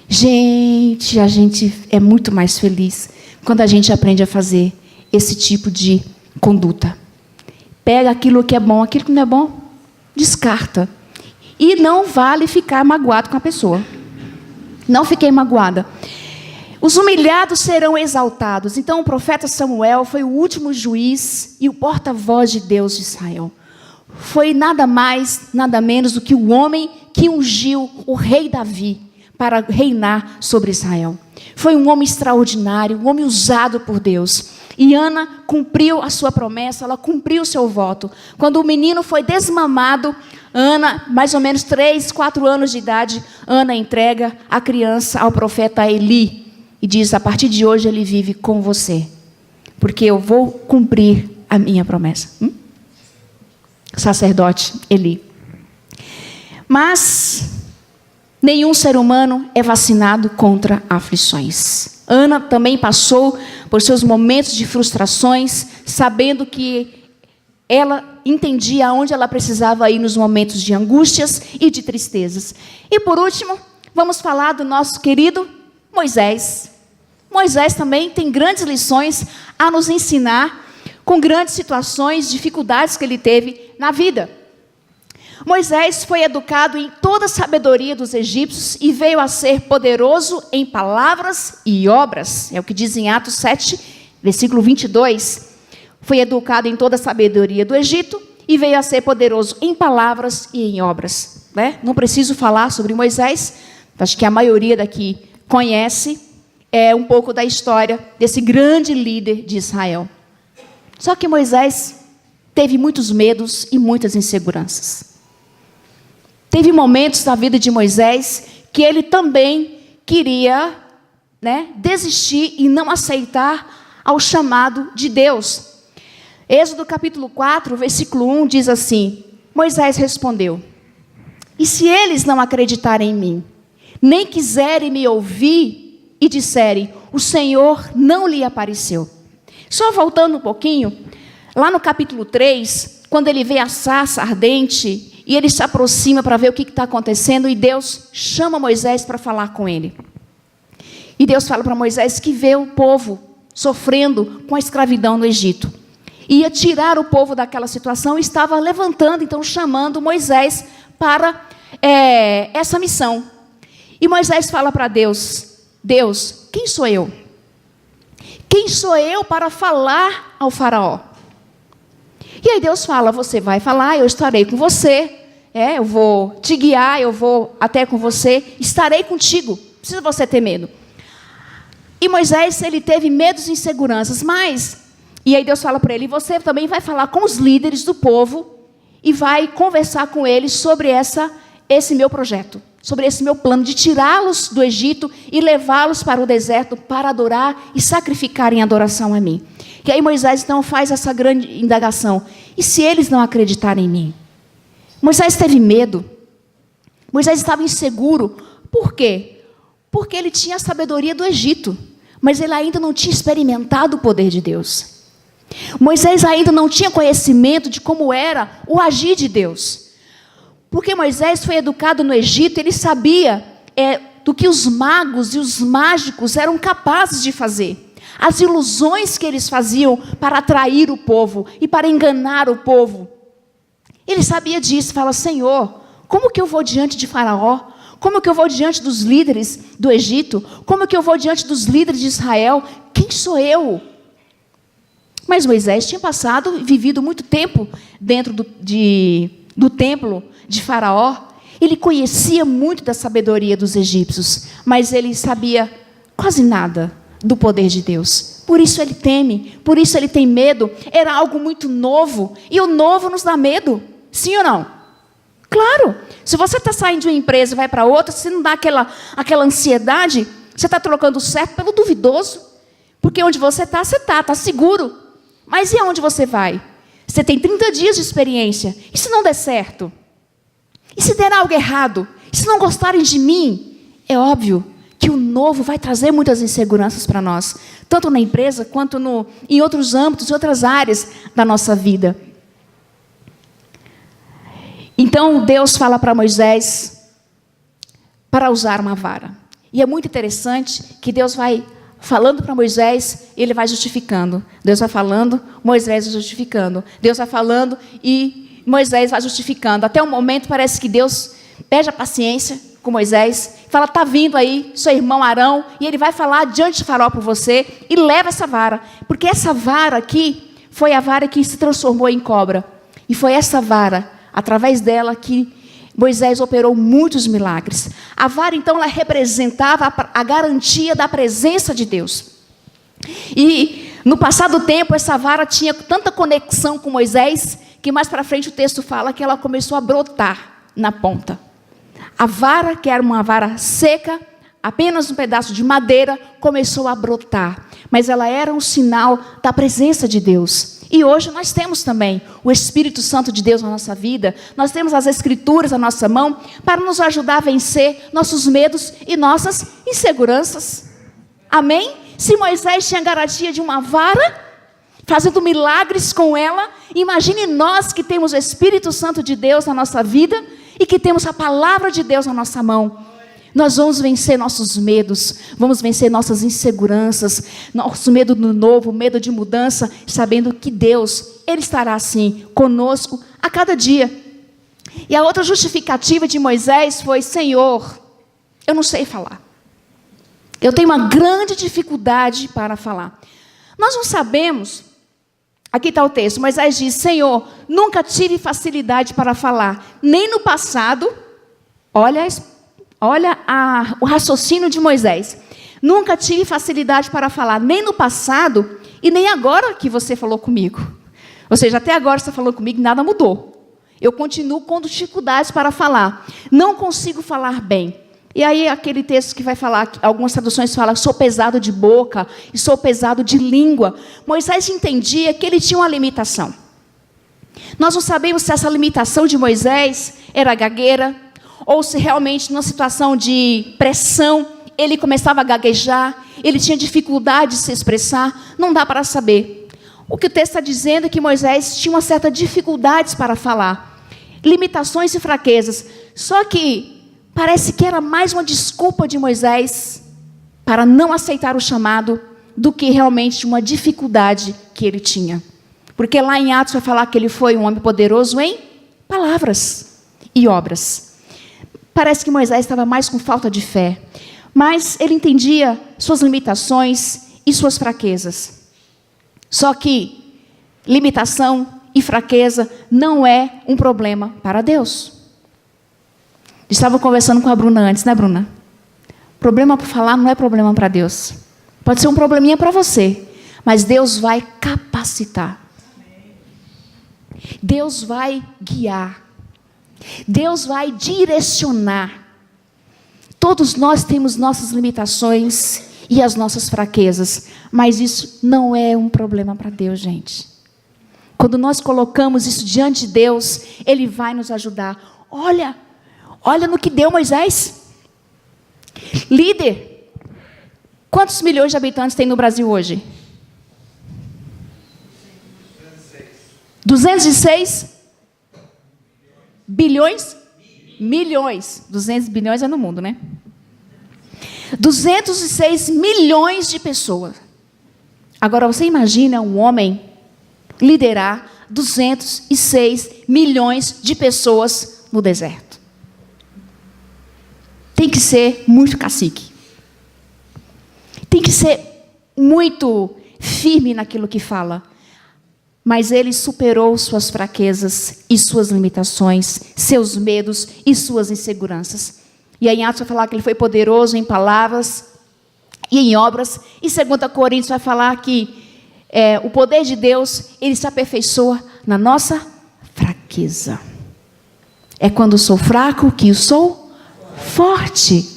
Gente, a gente é muito mais feliz quando a gente aprende a fazer esse tipo de conduta. Pega aquilo que é bom, aquilo que não é bom, descarta. E não vale ficar magoado com a pessoa. Não fiquei magoada. Os humilhados serão exaltados. Então o profeta Samuel foi o último juiz e o porta-voz de Deus de Israel. Foi nada mais, nada menos do que o homem que ungiu o rei Davi para reinar sobre Israel. Foi um homem extraordinário, um homem usado por Deus. E Ana cumpriu a sua promessa, ela cumpriu o seu voto. Quando o menino foi desmamado, Ana, mais ou menos 3, 4 anos de idade, Ana entrega a criança ao profeta Eli. E diz: a partir de hoje ele vive com você, porque eu vou cumprir a minha promessa. Sacerdote Eli. Mas nenhum ser humano é vacinado contra aflições. Ana também passou por seus momentos de frustrações, sabendo que ela entendia aonde ela precisava ir nos momentos de angústias e de tristezas. E por último, vamos falar do nosso querido Moisés. Moisés também tem grandes lições a nos ensinar, com grandes situações, dificuldades que ele teve na vida. Moisés foi educado em toda a sabedoria dos egípcios e veio a ser poderoso em palavras e obras. É o que diz em Atos 7, versículo 22. Foi educado em toda a sabedoria do Egito e veio a ser poderoso em palavras e em obras. Não preciso falar sobre Moisés, acho que a maioria daqui conhece um pouco da história desse grande líder de Israel. Só que Moisés teve muitos medos e muitas inseguranças. Teve momentos na vida de Moisés que ele também queria desistir e não aceitar ao chamado de Deus. Êxodo capítulo 4, versículo 1 diz assim: Moisés respondeu: e se eles não acreditarem em mim, nem quiserem me ouvir e disserem, o Senhor não lhe apareceu. Só voltando um pouquinho, lá no capítulo 3, quando ele vê a sarça ardente, e ele se aproxima para ver o que está acontecendo, e Deus chama Moisés para falar com ele. E Deus fala para Moisés que vê o povo sofrendo com a escravidão no Egito. Ia tirar o povo daquela situação e estava levantando, então chamando Moisés para essa missão. E Moisés fala para Deus: Deus, quem sou eu? Quem sou eu para falar ao faraó? E aí Deus fala: você vai falar, eu estarei com você, eu vou te guiar, eu vou até com você, estarei contigo, não precisa você ter medo. E Moisés, ele teve medos e inseguranças, e aí Deus fala para ele: você também vai falar com os líderes do povo e vai conversar com eles sobre esse meu projeto, sobre esse meu plano de tirá-los do Egito e levá-los para o deserto para adorar e sacrificar em adoração a mim. E aí Moisés então faz essa grande indagação: e se eles não acreditarem em mim? Moisés teve medo, Moisés estava inseguro. Por quê? Porque ele tinha a sabedoria do Egito, mas ele ainda não tinha experimentado o poder de Deus. Moisés ainda não tinha conhecimento de como era o agir de Deus. Porque Moisés foi educado no Egito, ele sabia do que os magos e os mágicos eram capazes de fazer. As ilusões que eles faziam para atrair o povo e para enganar o povo. Ele sabia disso, fala: Senhor, como que eu vou diante de Faraó? Como que eu vou diante dos líderes do Egito? Como que eu vou diante dos líderes de Israel? Quem sou eu? Mas Moisés tinha passado e vivido muito tempo dentro do templo de Faraó. Ele conhecia muito da sabedoria dos egípcios, mas ele sabia quase nada do poder de Deus. Por isso ele teme, por isso ele tem medo. Era algo muito novo, e o novo nos dá medo, sim ou não? Claro, se você está saindo de uma empresa e vai para outra, se não dá aquela ansiedade, você está trocando o certo pelo duvidoso, porque onde você está seguro. Mas e aonde você vai? Você tem 30 dias de experiência, e se não der certo? E se der algo errado? E se não gostarem de mim? É óbvio que o novo vai trazer muitas inseguranças para nós, tanto na empresa quanto em outros âmbitos, em outras áreas da nossa vida. Então Deus fala para Moisés para usar uma vara. E é muito interessante que Deus vai falando para Moisés, ele vai justificando. Deus vai falando, Moisés vai justificando. Deus vai falando e Moisés vai justificando. Até um momento parece que Deus perde a paciência com Moisés, fala: está vindo aí seu irmão Arão, e ele vai falar diante de Faraó por você, e leva essa vara, porque essa vara aqui foi a vara que se transformou em cobra, e foi essa vara, através dela, que Moisés operou muitos milagres. A vara então ela representava a garantia da presença de Deus, e no passado tempo essa vara tinha tanta conexão com Moisés, que mais para frente o texto fala que ela começou a brotar na ponta. A vara, que era uma vara seca, apenas um pedaço de madeira, começou a brotar. Mas ela era um sinal da presença de Deus. E hoje nós temos também o Espírito Santo de Deus na nossa vida. Nós temos as Escrituras na nossa mão para nos ajudar a vencer nossos medos e nossas inseguranças. Amém? Se Moisés tinha garantia de uma vara, fazendo milagres com ela, imagine nós que temos o Espírito Santo de Deus na nossa vida e que temos a palavra de Deus na nossa mão. Nós vamos vencer nossos medos, vamos vencer nossas inseguranças, nosso medo do novo, medo de mudança, sabendo que Deus, Ele estará assim conosco a cada dia. E a outra justificativa de Moisés foi: Senhor, eu não sei falar. Eu tenho uma grande dificuldade para falar. Nós não sabemos, aqui está o texto, Moisés diz: Senhor, nunca tive facilidade para falar, nem no passado, olha o raciocínio de Moisés, nunca tive facilidade para falar, nem no passado, e nem agora que você falou comigo. Ou seja, até agora você falou comigo, nada mudou. Eu continuo com dificuldades para falar, não consigo falar bem. E aí aquele texto que vai falar, algumas traduções falam: sou pesado de boca e sou pesado de língua. Moisés entendia que ele tinha uma limitação. Nós não sabemos se essa limitação de Moisés era gagueira, ou se realmente numa situação de pressão, ele começava a gaguejar, ele tinha dificuldade de se expressar, não dá para saber. O que o texto está dizendo é que Moisés tinha uma certa dificuldade para falar, limitações e fraquezas. Só que parece que era mais uma desculpa de Moisés para não aceitar o chamado do que realmente uma dificuldade que ele tinha. Porque lá em Atos vai falar que ele foi um homem poderoso em palavras e obras. Parece que Moisés estava mais com falta de fé, mas ele entendia suas limitações e suas fraquezas. Só que limitação e fraqueza não é um problema para Deus. Estava conversando com a Bruna antes, né, Bruna? Problema para falar não é problema para Deus. Pode ser um probleminha para você, mas Deus vai capacitar. Deus vai guiar. Deus vai direcionar. Todos nós temos nossas limitações e as nossas fraquezas, mas isso não é um problema para Deus, gente. Quando nós colocamos isso diante de Deus, Ele vai nos ajudar. Olha no que deu Moisés. Líder, quantos milhões de habitantes tem no Brasil hoje? 206 bilhões? Milhões. 200 bilhões é no mundo, né? 206 milhões de pessoas. Agora você imagina um homem liderar 206 milhões de pessoas no deserto. Tem que ser muito cacique. Tem que ser muito firme naquilo que fala. Mas ele superou suas fraquezas e suas limitações, seus medos e suas inseguranças. E aí em Atos vai falar que ele foi poderoso em palavras e em obras. E 2 Coríntios vai falar que o poder de Deus, ele se aperfeiçoa na nossa fraqueza. É quando sou fraco que eu sou forte.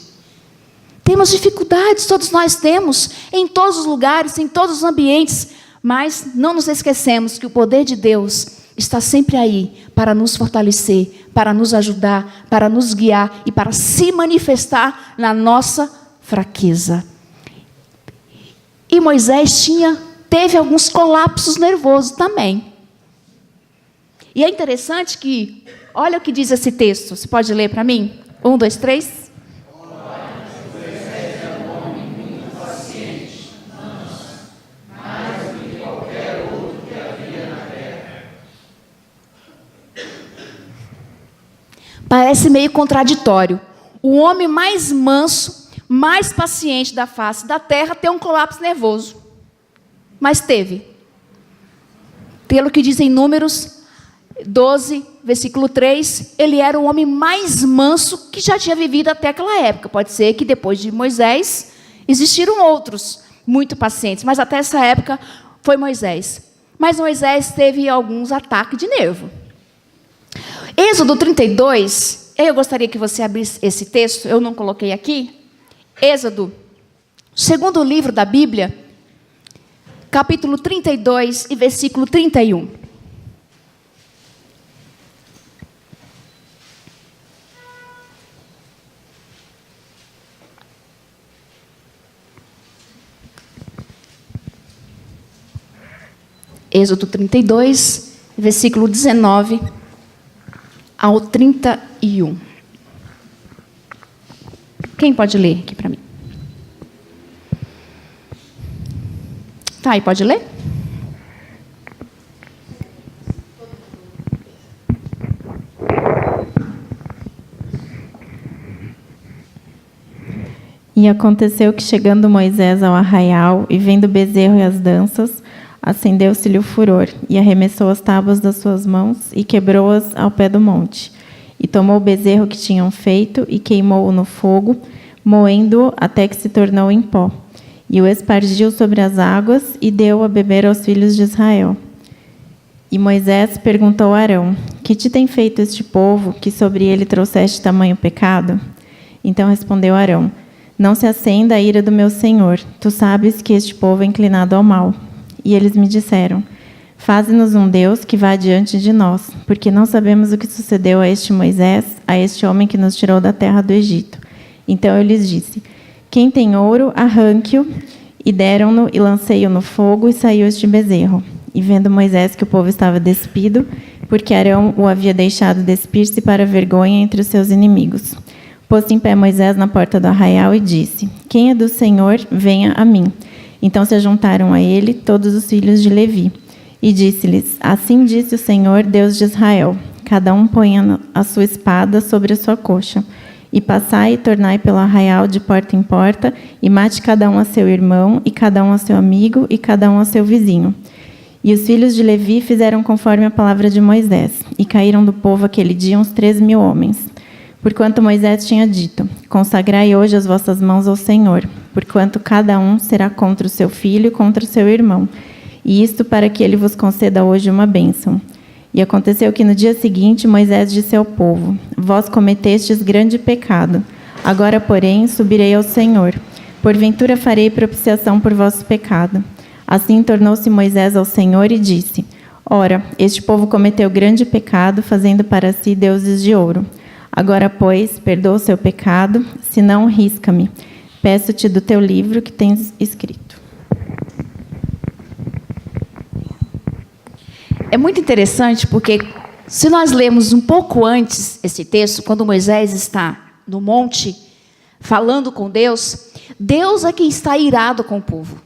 Temos dificuldades, todos nós temos, em todos os lugares, em todos os ambientes. Mas não nos esquecemos que o poder de Deus está sempre aí para nos fortalecer, para nos ajudar, para nos guiar e para se manifestar na nossa fraqueza. E Moisés teve alguns colapsos nervosos também. E é interessante que, olha o que diz esse texto. Você pode ler para mim? 1, 2, 3. Parece meio contraditório. O homem mais manso, mais paciente da face da terra tem um colapso nervoso. Mas teve. Pelo que diz em Números 12, versículo 3, ele era o homem mais manso que já tinha vivido até aquela época. Pode ser que depois de Moisés existiram outros muito pacientes, mas até essa época foi Moisés. Mas Moisés teve alguns ataques de nervo. Êxodo 32, eu gostaria que você abrisse esse texto, eu não coloquei aqui. Êxodo, segundo livro da Bíblia, capítulo 32 e versículo 31. Êxodo 32, versículo 19 ao 31. Quem pode ler aqui para mim? Tá, aí pode ler? E aconteceu que, chegando Moisés ao arraial e vendo o bezerro e as danças, acendeu-se-lhe o furor, e arremessou as tábuas das suas mãos e quebrou-as ao pé do monte. E tomou o bezerro que tinham feito e queimou-o no fogo, moendo-o até que se tornou em pó. E o espargiu sobre as águas e deu a beber aos filhos de Israel. E Moisés perguntou a Arão: que te tem feito este povo, que sobre ele trouxeste tamanho pecado? Então respondeu Arão: não se acenda a ira do meu senhor. Tu sabes que este povo é inclinado ao mal. E eles me disseram: faze-nos um Deus que vá diante de nós, porque não sabemos o que sucedeu a este Moisés, a este homem que nos tirou da terra do Egito. Então eu lhes disse: quem tem ouro, arranque-o. E deram-no e lancei-o no fogo, e saiu este bezerro. E vendo Moisés que o povo estava despido, porque Arão o havia deixado despir-se para vergonha entre os seus inimigos. Pôs-se em pé Moisés na porta do arraial e disse: quem é do Senhor, venha a mim. Então se ajuntaram a ele todos os filhos de Levi. E disse-lhes: assim disse o Senhor, Deus de Israel: cada um ponha a sua espada sobre a sua coxa. E passai e tornai pelo arraial de porta em porta, e mate cada um a seu irmão, e cada um a seu amigo, e cada um a seu vizinho. E os filhos de Levi fizeram conforme a palavra de Moisés, e caíram do povo aquele dia uns 3.000 homens. Porquanto Moisés tinha dito: consagrai hoje as vossas mãos ao Senhor, porquanto cada um será contra o seu filho e contra o seu irmão, e isto para que ele vos conceda hoje uma bênção. E aconteceu que no dia seguinte Moisés disse ao povo: vós cometestes grande pecado. Agora, porém, subirei ao Senhor. Porventura farei propiciação por vosso pecado. Assim tornou-se Moisés ao Senhor e disse: ora, este povo cometeu grande pecado, fazendo para si deuses de ouro. Agora, pois, perdoa o seu pecado, senão risca-me. Peço-te do teu livro que tens escrito. É muito interessante porque, se nós lermos um pouco antes esse texto, quando Moisés está no monte, falando com Deus, Deus é quem está irado com o povo.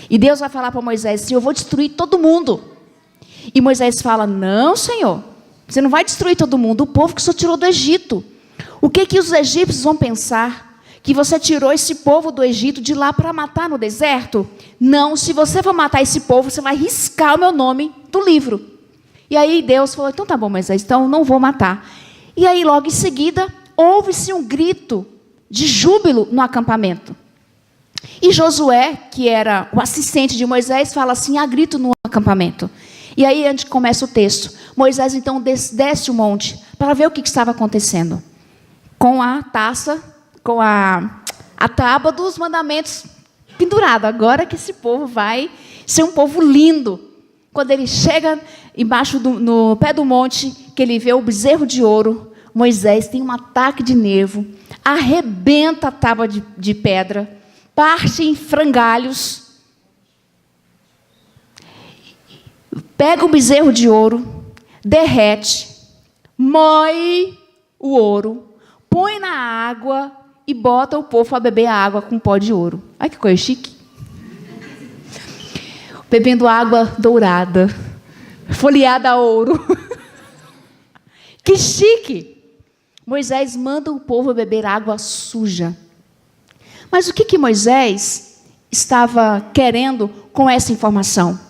E Deus vai falar para Moisés assim: eu vou destruir todo mundo. E Moisés fala: não, Senhor, você não vai destruir todo mundo, o povo que o Senhor tirou do Egito. O que os egípcios vão pensar? Que você tirou esse povo do Egito de lá para matar no deserto? Não, se você for matar esse povo, você vai riscar o meu nome do livro. E aí Deus falou: então tá bom, Moisés, então não vou matar. E aí logo em seguida, houve-se um grito de júbilo no acampamento. E Josué, que era o assistente de Moisés, fala assim: há grito no acampamento. E aí onde começa o texto. Moisés então desce o monte para ver o que estava acontecendo. Com a taça, com a tábua dos mandamentos pendurada. Agora que esse povo vai ser um povo lindo. Quando ele chega embaixo no pé do monte, que ele vê o bezerro de ouro, Moisés tem um ataque de nervo, arrebenta a tábua de pedra, parte em frangalhos, pega o bezerro de ouro, derrete, moe o ouro, põe na água e bota o povo a beber a água com pó de ouro. Olha que coisa chique. Bebendo água dourada, folheada a ouro. Que chique. Moisés manda o povo beber água suja. Mas o que Moisés estava querendo com essa informação?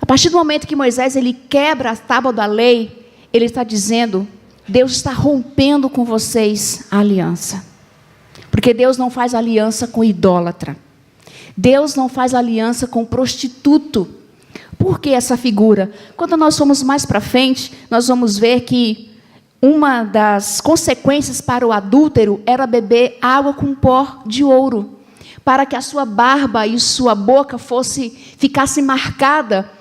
A partir do momento que Moisés ele quebra a tábua da lei, ele está dizendo: Deus está rompendo com vocês a aliança. Porque Deus não faz aliança com idólatra. Deus não faz aliança com prostituto. Por que essa figura? Quando nós formos mais para frente, nós vamos ver que uma das consequências para o adúltero era beber água com pó de ouro, para que a sua barba e sua boca ficasse marcada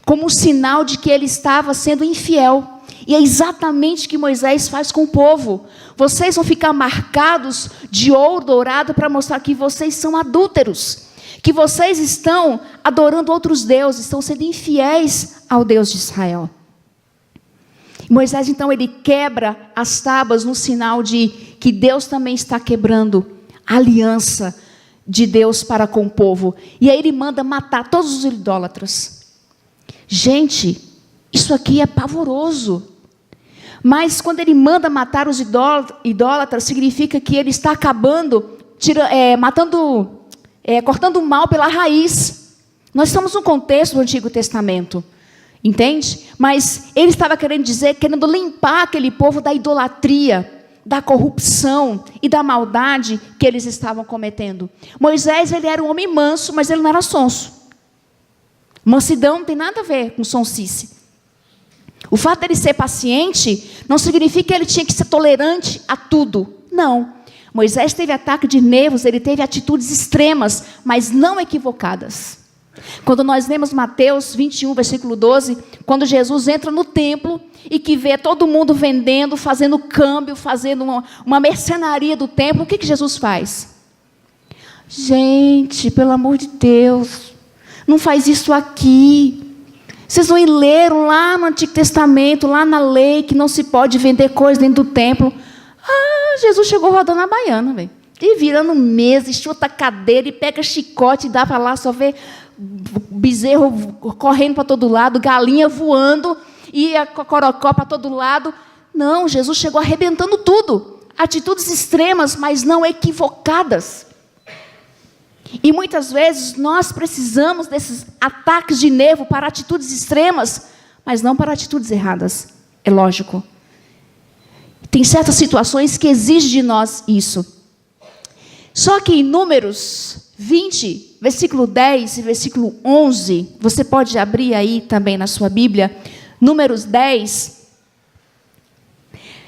como um sinal de que ele estava sendo infiel. E é exatamente o que Moisés faz com o povo. Vocês vão ficar marcados de ouro dourado para mostrar que vocês são adúlteros, que vocês estão adorando outros deuses, estão sendo infiéis ao Deus de Israel. Moisés, então, ele quebra as tábuas no sinal de que Deus também está quebrando a aliança de Deus para com o povo. E aí ele manda matar todos os idólatras. Gente, isso aqui é pavoroso. Mas quando ele manda matar os idólatras, significa que ele está acabando cortando o mal pela raiz. Nós estamos num contexto do Antigo Testamento, entende? Mas ele estava querendo limpar aquele povo da idolatria, da corrupção e da maldade que eles estavam cometendo. Moisés, ele era um homem manso, mas ele não era sonso. Mansidão não tem nada a ver com sonsice. O fato dele ser paciente não significa que ele tinha que ser tolerante a tudo. Não. Moisés teve ataque de nervos, ele teve atitudes extremas, mas não equivocadas. Quando nós lemos Mateus 21, versículo 12, quando Jesus entra no templo e que vê todo mundo vendendo, fazendo câmbio, fazendo uma mercenaria do templo, o que Jesus faz? Gente, pelo amor de Deus, não faz isso aqui. Vocês não leram lá no Antigo Testamento, lá na lei, que não se pode vender coisa dentro do templo. Jesus chegou rodando a baiana, velho. E virando mesa, e chuta a cadeira, e pega chicote, e dá para lá, só vê bezerro correndo para todo lado, galinha voando, e a cocorocó para todo lado. Não, Jesus chegou arrebentando tudo. Atitudes extremas, mas não equivocadas. E muitas vezes nós precisamos desses ataques de nervo para atitudes extremas, mas não para atitudes erradas. É lógico. Tem certas situações que exigem de nós isso. Só que em Números 20, versículo 10 e versículo 11, você pode abrir aí também na sua Bíblia, Números 10.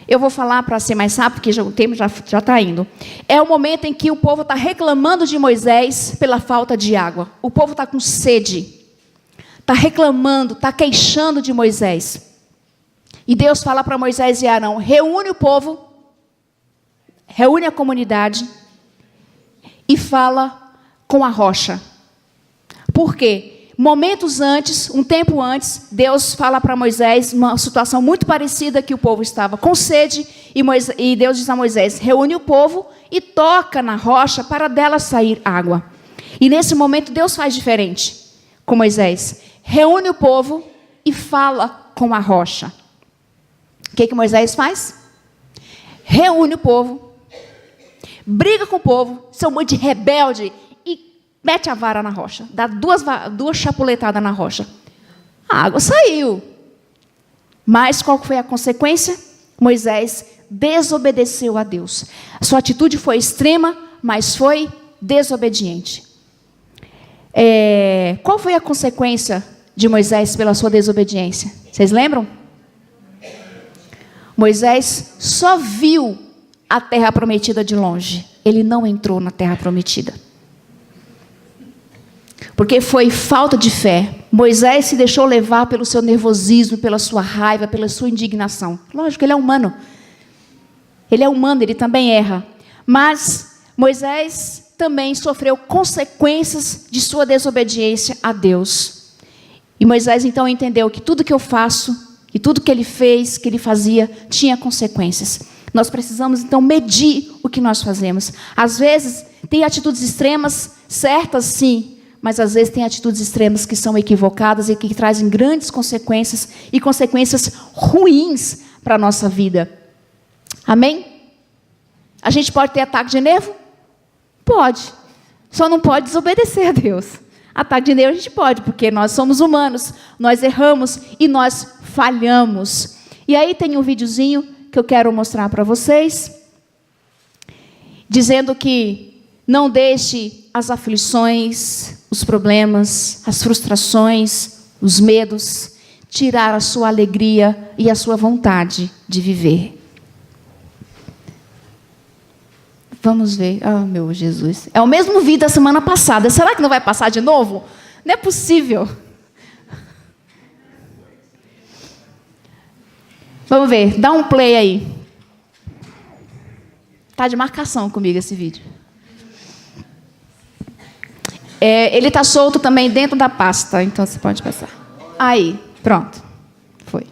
Eu vou falar para ser mais rápido, porque o tempo já está indo. É o momento em que o povo está reclamando de Moisés pela falta de água. O povo está com sede. Está reclamando, está queixando de Moisés. E Deus fala para Moisés e Arão: reúne o povo, reúne a comunidade e fala com a rocha. Por quê? Momentos antes, um tempo antes, Deus fala para Moisés uma situação muito parecida, que o povo estava com sede, e Deus diz a Moisés: reúne o povo e toca na rocha para dela sair água. E nesse momento Deus faz diferente com Moisés. Reúne o povo e fala com a rocha. O que Moisés faz? Reúne o povo, briga com o povo, seu monte de rebelde, e mete a vara na rocha. Dá duas chapuletadas na rocha. A água saiu. Mas qual foi a consequência? Moisés desobedeceu a Deus. A sua atitude foi extrema, mas foi desobediente. Qual foi a consequência de Moisés pela sua desobediência? Vocês lembram? Moisés só viu a terra prometida de longe. Ele não entrou na terra prometida. Porque foi falta de fé. Moisés se deixou levar pelo seu nervosismo, pela sua raiva, pela sua indignação. Lógico, ele é humano. Ele é humano, ele também erra. Mas Moisés também sofreu consequências de sua desobediência a Deus. E Moisés então entendeu que tudo que eu faço, e tudo que ele fez, que ele fazia, tinha consequências. Nós precisamos, então, medir o que nós fazemos. Às vezes, tem atitudes extremas, certas, sim, mas às vezes tem atitudes extremas que são equivocadas e que trazem grandes consequências, e consequências ruins para a nossa vida. Amém? A gente pode ter ataque de nervo? Pode. Só não pode desobedecer a Deus. Ataque de nervo a gente pode, porque nós somos humanos, nós erramos e nós falhamos. E aí tem um videozinho que eu quero mostrar para vocês, dizendo que não deixe as aflições, os problemas, as frustrações, os medos, tirar a sua alegria e a sua vontade de viver. Vamos ver. Ah, meu Jesus. É o mesmo vídeo da semana passada. Será que não vai passar de novo? Não é possível. Vamos ver. Dá um play aí. Está de marcação comigo esse vídeo. Ele está solto também dentro da pasta. Então você pode passar. Aí. Pronto. Foi.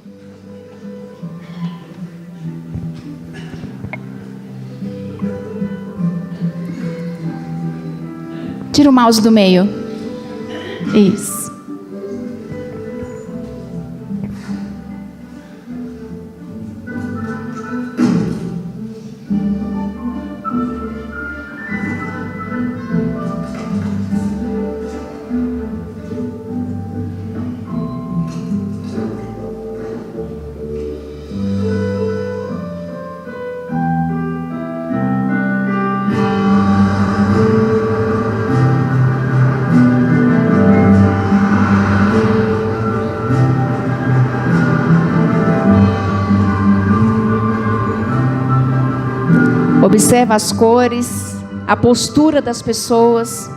Tira o mouse do meio. Isso. Observa as cores, a postura das pessoas.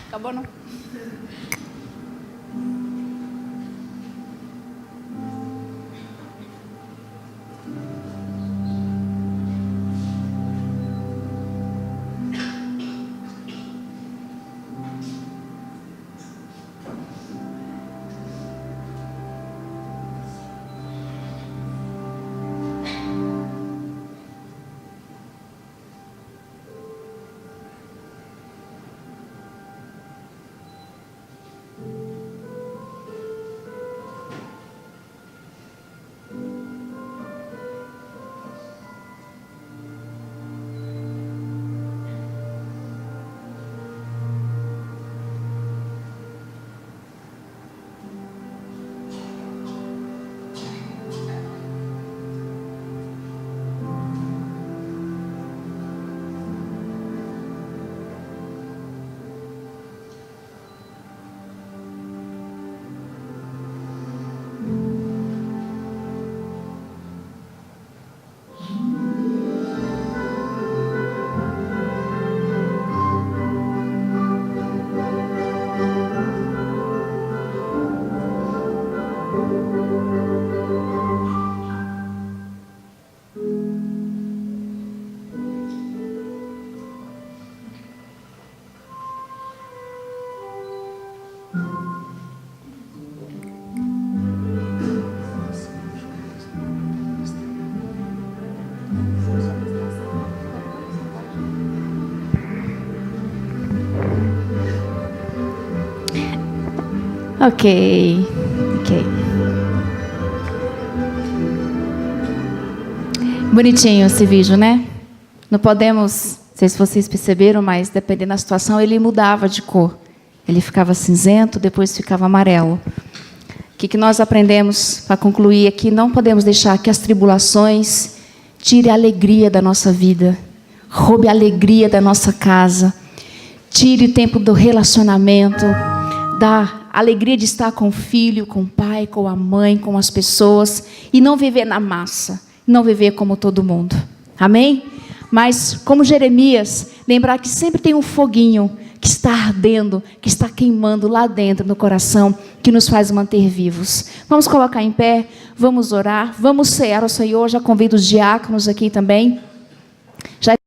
Acabou, não? Ok. Bonitinho esse vídeo, né? Não podemos, não sei se vocês perceberam, mas dependendo da situação, ele mudava de cor. Ele ficava cinzento, depois ficava amarelo. O que nós aprendemos para concluir aqui? Não podemos deixar que as tribulações tirem a alegria da nossa vida, roube a alegria da nossa casa, tire o tempo do relacionamento, da alegria de estar com o filho, com o pai, com a mãe, com as pessoas, e não viver na massa, não viver como todo mundo. Amém? Mas, como Jeremias, lembrar que sempre tem um foguinho que está ardendo, que está queimando lá dentro no coração, que nos faz manter vivos. Vamos colocar em pé, vamos orar, vamos cear ao Senhor. Já convido os diáconos aqui também. Já